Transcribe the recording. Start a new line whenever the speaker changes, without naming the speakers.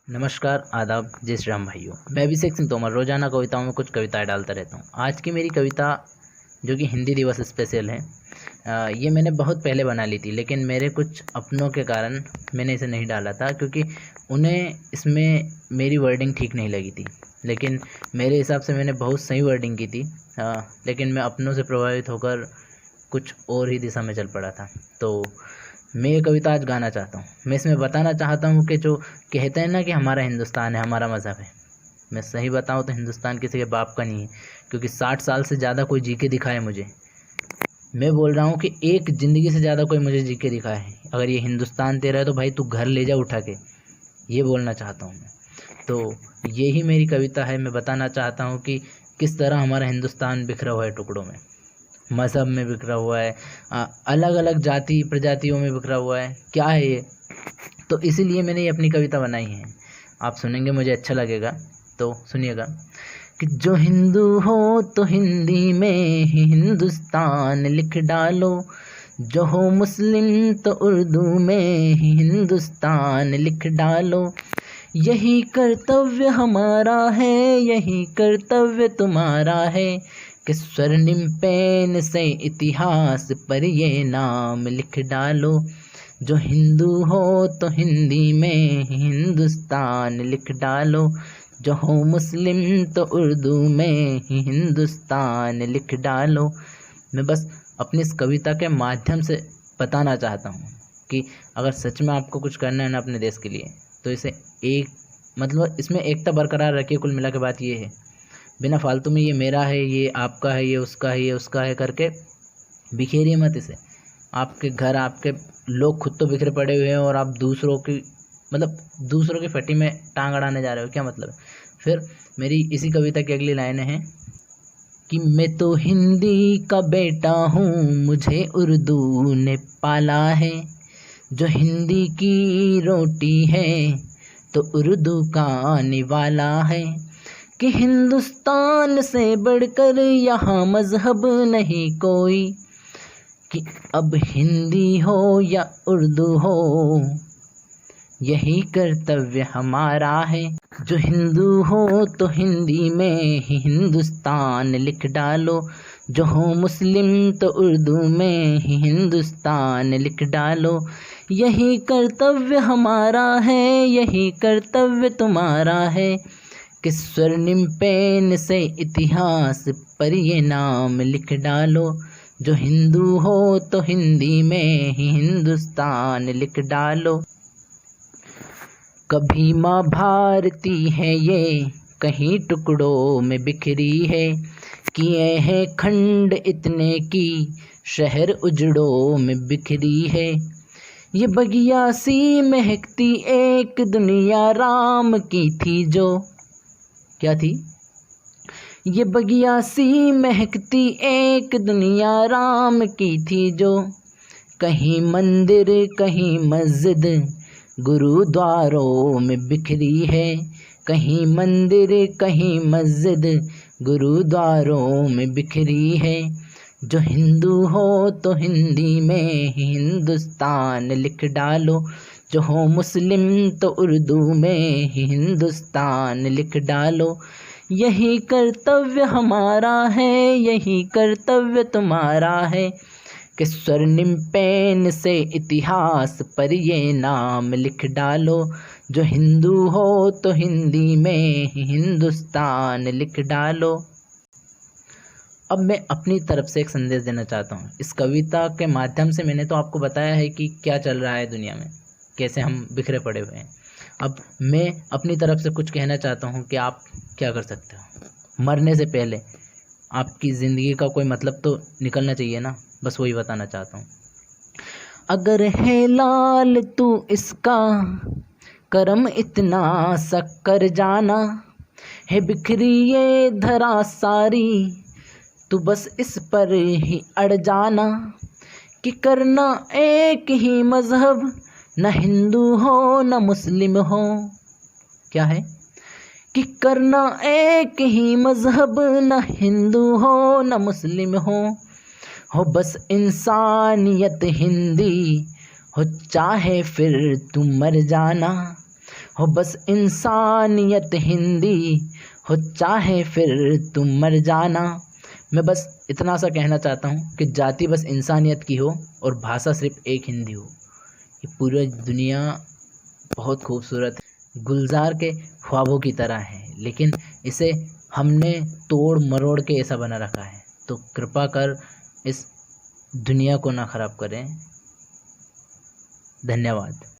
नमस्कार, आदाब, जय श्री राम भाइयों। मैं अभिषेक सिंह तोमर रोजाना कविताओं में कुछ कविताएं डालता रहता हूं। आज की मेरी कविता जो कि हिंदी दिवस स्पेशल है, ये मैंने बहुत पहले बना ली थी, लेकिन मेरे कुछ अपनों के कारण मैंने इसे नहीं डाला था क्योंकि उन्हें इसमें मेरी वर्डिंग ठीक नहीं लगी थी। लेकिन मेरे हिसाब से मैंने बहुत सही वर्डिंग की थी, लेकिन मैं अपनों से प्रभावित होकर कुछ और ही दिशा में चल पड़ा था। तो मैं ये कविता आज गाना चाहता हूँ। मैं इसमें बताना चाहता हूँ कि जो कहते हैं ना कि हमारा हिंदुस्तान है, हमारा मज़हब है, मैं सही बताऊँ तो हिंदुस्तान किसी के बाप का नहीं है, क्योंकि 60 साल से ज़्यादा कोई जी के दिखाए मुझे। मैं बोल रहा हूँ कि एक ज़िंदगी से ज़्यादा कोई मुझे जी के दिखाए है। अगर ये हिंदुस्तान तेरा है तो भाई तू घर ले जा उठा के, ये बोलना चाहता हूँ मैं। तो यही मेरी कविता है। मैं बताना चाहता हूँ कि किस तरह हमारा हिंदुस्तान बिखरा हुआ है टुकड़ों में, मज़हब में बिखरा हुआ है, अलग अलग जाति प्रजातियों में बिखरा हुआ है। क्या है ये? तो इसीलिए मैंने ये अपनी कविता बनाई है। आप सुनेंगे, मुझे अच्छा लगेगा, तो सुनिएगा। कि जो हिंदू हो तो हिंदी में ही हिंदुस्तान लिख डालो, जो हो मुस्लिम तो उर्दू में ही हिंदुस्तान लिख डालो। यही कर्तव्य हमारा है, यही कर्तव्य तुम्हारा है, कि स्वर्णिम पेन से इतिहास पर ये नाम लिख डालो। जो हिंदू हो तो हिंदी में हिंदुस्तान लिख डालो, जो हो मुस्लिम तो उर्दू में ही हिंदुस्तान लिख डालो। मैं बस अपनी इस कविता के माध्यम से बताना चाहता हूँ कि अगर सच में आपको कुछ करना है ना अपने देश के लिए, तो इसे इसमें एकता बरकरार रखिए। कुल मिला के बात ये है, बिना फालतू में ये मेरा है, ये आपका है, ये उसका है, ये उसका है करके बिखेरिए मत इसे। आपके घर, आपके लोग खुद तो बिखरे पड़े हुए हैं और आप दूसरों की फटी में टांग अड़ाने जा रहे हो, क्या मतलब है? फिर मेरी इसी कविता की अगली लाइनें हैं कि मैं तो हिंदी का बेटा हूँ, मुझे उर्दू ने पाला है। जो हिंदी की रोटी है तो उर्दू का निवाला है, कि हिंदुस्तान से बढ़कर यहाँ मज़हब नहीं कोई, कि अब हिंदी हो या उर्दू हो यही कर्तव्य हमारा है। जो हिंदू हो तो हिंदी में ही हिंदुस्तान लिख डालो, जो हो मुस्लिम तो उर्दू में ही हिंदुस्तान लिख डालो। यही कर्तव्य हमारा है, यही कर्तव्य तुम्हारा है, कि स्वर्णिम पेन से इतिहास पर ये नाम लिख डालो। जो हिंदू हो तो हिंदी में ही हिंदुस्तान लिख डालो। कभी माँ भारती है ये कहीं टुकड़ों में बिखरी है, किए हैं खंड इतने की शहर उजड़ों में बिखरी है। ये बगिया सी महकती एक दुनिया राम की थी, जो क्या थी? ये बगिया सी महकती एक दुनिया राम की थी, जो कहीं मंदिर कहीं मस्जिद गुरुद्वारों में बिखरी है। कहीं मंदिर कहीं मस्जिद गुरुद्वारों में बिखरी है। जो हिंदू हो तो हिंदी में हिंदुस्तान लिख डालो, जो हो मुस्लिम तो उर्दू में ही हिंदुस्तान लिख डालो। यही कर्तव्य हमारा है, यही कर्तव्य तुम्हारा है, कि स्वर्णिम पेन से इतिहास पर ये नाम लिख डालो। जो हिंदू हो तो हिंदी में ही हिंदुस्तान लिख डालो। अब मैं अपनी तरफ से एक संदेश देना चाहता हूँ। इस कविता के माध्यम से मैंने तो आपको बताया है कि क्या चल रहा है दुनिया में, कैसे हम बिखरे पड़े हुए हैं। अब मैं अपनी तरफ से कुछ कहना चाहता हूँ कि आप क्या कर सकते हो। मरने से पहले आपकी ज़िंदगी का कोई मतलब तो निकलना चाहिए ना, बस वही बताना चाहता हूँ। अगर है लाल तू इसका करम इतना सा कर जाना, है बिखरी ये धरा सारी तू बस इस पर ही अड़ जाना, कि करना एक ही मज़हब, न हिंदू हो न मुस्लिम हो। क्या है? कि करना एक ही मज़हब, न हिंदू हो न मुस्लिम हो बस इंसानियत हिंदी हो, चाहे फिर तू मर जाना। हो बस इंसानियत हिंदी हो, चाहे फिर तुम मर जाना। मैं बस इतना सा कहना चाहता हूँ कि जाति बस इंसानियत की हो और भाषा सिर्फ एक हिंदी हो। ये पूरी दुनिया बहुत खूबसूरत है, गुलजार के ख्वाबों की तरह है, लेकिन इसे हमने तोड़ मरोड़ के ऐसा बना रखा है। तो कृपा कर इस दुनिया को ना ख़राब करें। धन्यवाद।